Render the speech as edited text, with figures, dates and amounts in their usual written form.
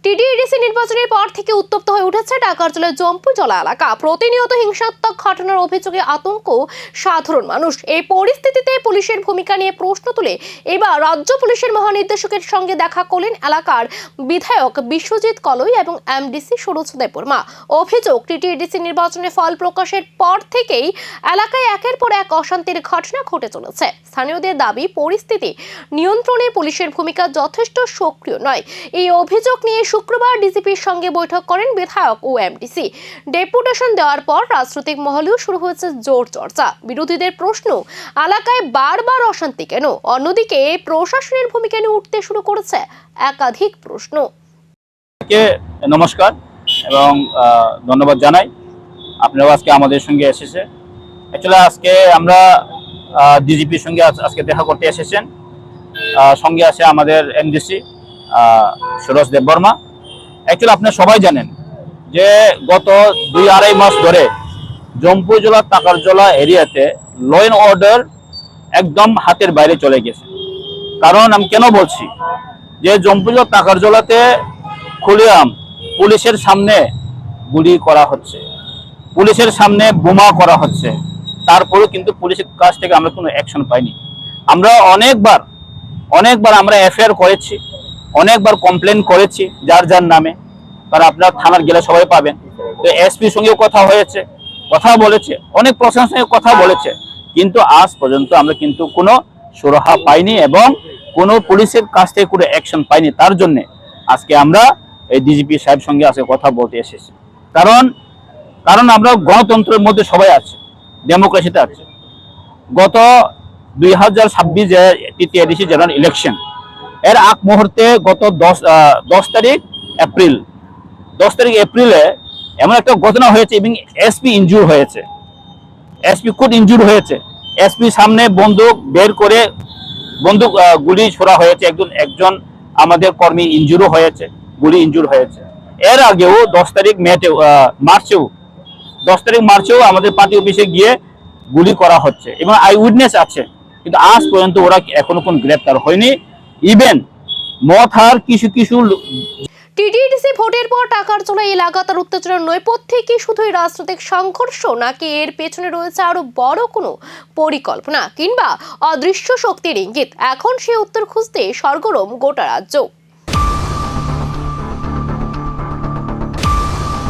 টিটিইডিসি নির্বাচনের পর থেকে উত্তপ্ত হয়ে উঠেছে টাকারজলের জম্পুজলা এলাকা। প্রতিনিয়ত হিংসাত্মক ঘটনার অভিযোগে আতঙ্ক সাধারণ মানুষ। এই পরিস্থিতিতে পুলিশের ভূমিকা নিয়ে প্রশ্ন তুলে এবার রাজ্য পুলিশের মহানির্দেশকের সঙ্গে দেখা করলেন এলাকার বিধায়ক বিশ্বজিৎ কলই এবং এমডিসি সুরজ দেববর্মা। অভিযোগ, টিটিইডিসি নির্বাচনের ফল প্রকাশের পর থেকেই এলাকায় একের পর এক অশান্তির ঘটনা ঘটে চলেছে। স্থানীয়দের দাবি, পরিস্থিতি নিয়ন্ত্রণে পুলিশের ভূমিকা যথেষ্ট সক্রিয় নয়। এই অভিযোগ নিয়ে শুক্রবার ডিজিপির সঙ্গে বৈঠক করেন বিধায়ক ও এমডিসি। ডেপুটেশন দেওয়ার পর রাজনৈতিক মহলেও শুরু হয়েছে জোর চর্চা। বিরোধীদের প্রশ্ন, এলাকায় বারবার অশান্তি কেন? অন্যদিকে প্রশাসনের ভূমিকা নিয়ে উঠতে শুরু করেছে একাধিক প্রশ্ন। নমস্কার এবং ধন্যবাদ জানাই আপনারা আজকে আমাদের সঙ্গে এসেছে। অ্যাকচুয়ালি আজকে আমরা ডিজিপির সঙ্গে আজকে দেখা করতে এসেছেন। সঙ্গে আছে আমাদের এমডিসি সুরজ দেববর্মা। অ্যাকচুয়ালি আপনারা সবাই জানেন যে গত 2-2.5 মাস ধরে জম্পুজলা টাকারজলা এরিয়াতে ল অ্যান্ড অর্ডার একদম হাতের বাইরে চলে গেছে। কারণ আমি কেন বলছি যে জম্পুজলা টাকারজলাতে খুলেআম পুলিশের সামনে গুলি করা হচ্ছে, পুলিশের সামনে বোমা করা হচ্ছে, তারপরেও কিন্তু পুলিশের কাছ থেকে আমরা কোনো অ্যাকশন পাইনি। আমরা অনেকবার আমরা এফআইআর করেছি, অনেকবার কমপ্লেন করেছি যার যার নামে। কারণ আপনার থানার গেলে সবাই পাবেন। তো এসপির সঙ্গেও কথা বলেছে, অনেক প্রশাসনের সঙ্গে কথা বলেছে, কিন্তু আজ পর্যন্ত আমরা কিন্তু কোনো সুরাহা পাইনি এবং কোনো পুলিশের কাছ থেকে কোনো অ্যাকশন পাইনি। তার জন্য আজকে আমরা এই ডিজিপি সাহেব সঙ্গে আজকে কথা বলতে এসেছি। কারণ আমরা গণতন্ত্রের মধ্যে সবাই আছে, ডেমোক্রেসিতে আছে। গত 2026 যে টিটিইডিসি জেনারেল ইলেকশন এর আগ মুহূর্তে গত 10 তারিখ এপ্রিলে এমন একটা ঘটনা হয়েছে এবং এসপি ইনজুর হয়েছে, এসপি খুব ইনজুর হয়েছে। এসপি সামনে বন্দুক বের করে গুলি ছোড়া হয়েছে, একজন আমাদের কর্মী ইনজুরও হয়েছে, গুলি ইনজুর হয়েছে। এর আগেও 10 তারিখ মার্চেও আমাদের পার্টি অফিসে গিয়ে গুলি করা হচ্ছে এবং আই উইটনেস আছে, কিন্তু আজ পর্যন্ত ওরা এখনো কোন গ্রেপ্তার হয়নি। ইভেন মথার কিছু টিটিইডিসি ভোটের পর টাকারজলা এই লাগাতার উত্তেজনার নেপথ্যে কি শুধুই রাজনৈতিক সংঘর্ষ, নাকি এর পেছনে রয়েছে আরো বড় কোনো পরিকল্পনা কিংবা অদৃশ্য শক্তির ইঙ্গিত? এখন সেই উত্তর খুঁজতে সরগরম গোটা রাজ্য।